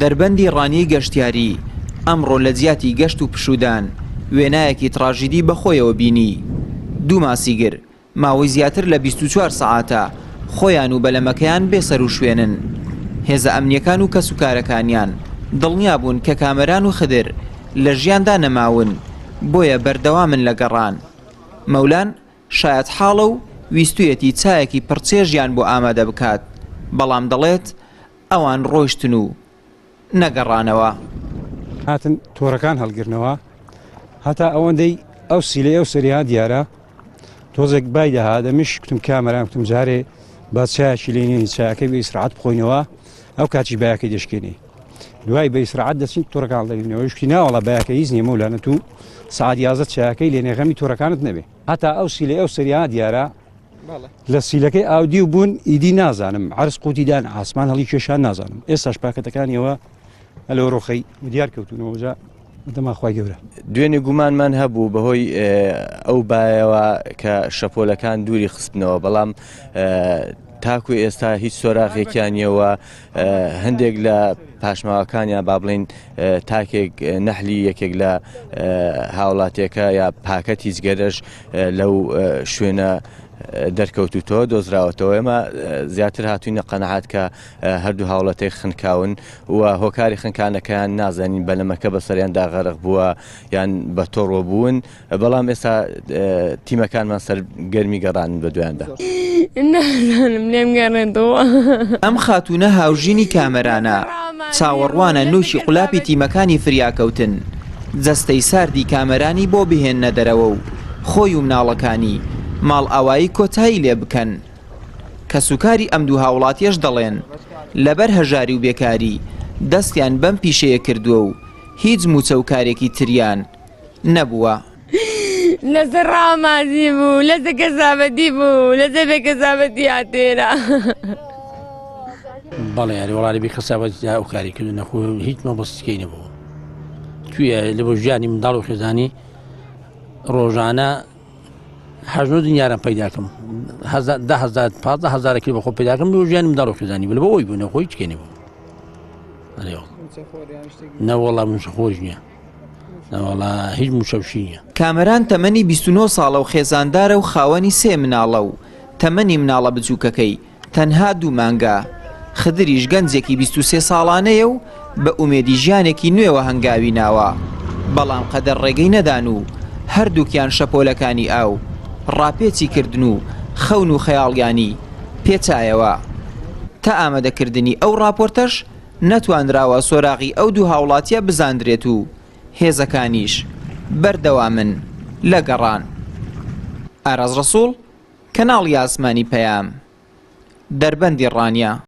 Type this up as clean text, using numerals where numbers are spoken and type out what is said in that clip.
دەربەندی ڕانیەی گەشتیاری ئەمڕۆ لە جیاتی گەشت و پشودان وێنایەکی تراژیدی بەخۆیەوە بینی. دوو ماسیگر ماوەی زیاتر لە 24 سەعاتە خۆیان و بەلەمەکەیان بێسەر و شوێنن. هێزە ئەمنیەکان و کەسوکارەکانیان دڵنیا بوون کە کامەران و خدر لە ژیاندا نەماون، بۆیە بەردەوامن لە گەڕان. مەولان شایەت حاڵە و ویستویەتی چایەکی پڕچێژیان بۆ ئامادە بکات، بەڵام دەڵێت ئەوان ڕۆیشتن و نەگەڕانەوە. هاتن تۆڕەکان هەڵگرنەوە هەتا ئەوەندەی ئەو سیلەی ئەو سەریها دیارە تۆزێک بای دەها دەمیش کتم کامەران کتم جارێ با چایەکی لێنی چایەکەی بە ئیسراحەت بخۆینەوە ئەو کاتی بایەکەی دەشکێنی دوای بە ئیسراحەت دەچین تۆڕەکان هەڵدەگرنەوە شتی ناوەڵە بایەکە هیچ نییە مەولانە تو سەعات 11 چایەکەی لێنێ غەمی تۆڕەکانت نەبێ هەتا ئەو سیلەی ئەو سەریها دیارە لە سیلەکەی ئاودی و بوون ئیدی نازانم عرس قوتیدان ئاسمان هەڵی کێشان نازانم ئێستاش پاکەتەکانیەوە هەلۆ ڕۆخەی دیار کەوتونەوەجا دەماخوای گەورە دوێنێ گومانمان هەبوو بەهۆی ئەو بایەوە کە شەپۆلەکان دووری خستنەوە بەڵام تاکو ئێستا هیچ سۆراغێکیانیەوە هەندێک لە پاشماوەکانیان با بڵین تاکێک نەحلی یەکێک لە هاوڵاتیەکە یا پاکەت هیچ گەرەش لەو شوێنە دەرکەوتوتەوە دۆزراوەتەوە ئێمە زیاتر هاتووینە قەنەعات کە هەردوو هاوڵەتەی خنکاون و هۆکاری خنکانەکەیان نازانین بەلەمەکە بەسەریاندا غەرق بووە یان بە تۆڕۆ بوون بەڵام ئێستا تیمەکانمان سەر گەرمی گەڕان بە دوایاندا نازانم لێم گەڕێتەوە. ئەم خاتونە هاوژینی کامەرانە چاوەڕوانە نوشی قولاپی تیمەکانی فریاکەوتن جەستەی ساردی کامەرانی بۆ بهێننە دەرەوە و خۆی و مناڵەکانی ماڵ ئاوایی کۆتایی لێ بکەن. کەسوکاری ئەم دوو هاوڵاتیەش دەڵێن لەبەر هەژاری و بێکاری دەستیان بەم پیشەیە کردووە و هیچ موچەوکارێکی تریان نەبووە. لەسەر ڕامازی بوو لەسەر کەسابەتی بوو لەسەر بێکەسابەتی هاتێرە بەڵێ یاری وەڵی بێ کەسابەتی ئەو کاری کردو نەخۆ هیچ مەبەستیکەی نەبوو تویە لە بۆ ژیانی منداڵ و خێزانی ڕۆژانە حەژنۆ دنیارم پەیداکەم 10,000 کیلۆ بەخۆ پەیداکەم بۆ ژیانی منداڵ و خێزانی بوو لە بۆ ئەوی بوو نەخۆی هیچ کێنێ بوو نەوەڵا موچەخۆریش نییە نەوەڵا هیچ موچەوشی نییە. کامەران تەمەنی 29 ساڵە و خێزاندارە و خاوەنی 3 مناڵە و تەمەنی مناڵە بچووکەکەی تەنها 2 مانگە. خدریش گەنجێکی 23 ساڵانەیە و بە ئومێدی ژیانێکی نوێوە هەنگاوی ناوە بەڵام قەدەر ڕێگەی نەدان و هەردووکیان شەپۆلەکانی ئاو ڕاپێچی کردن و خەون و خەیاڵیانی پێچایەوە. تا ئامادەکردنی ئەو ڕاپۆرتەش نەتوانراوە سۆراغی ئەو دوو هاوڵاتیە بزاندرێت و هێزەکانیش بەردەوامن لە گەڕان. ئاراز ڕەسوڵ، کەناڵی ئاسمانی پەیام، دەربەندی ڕانیە.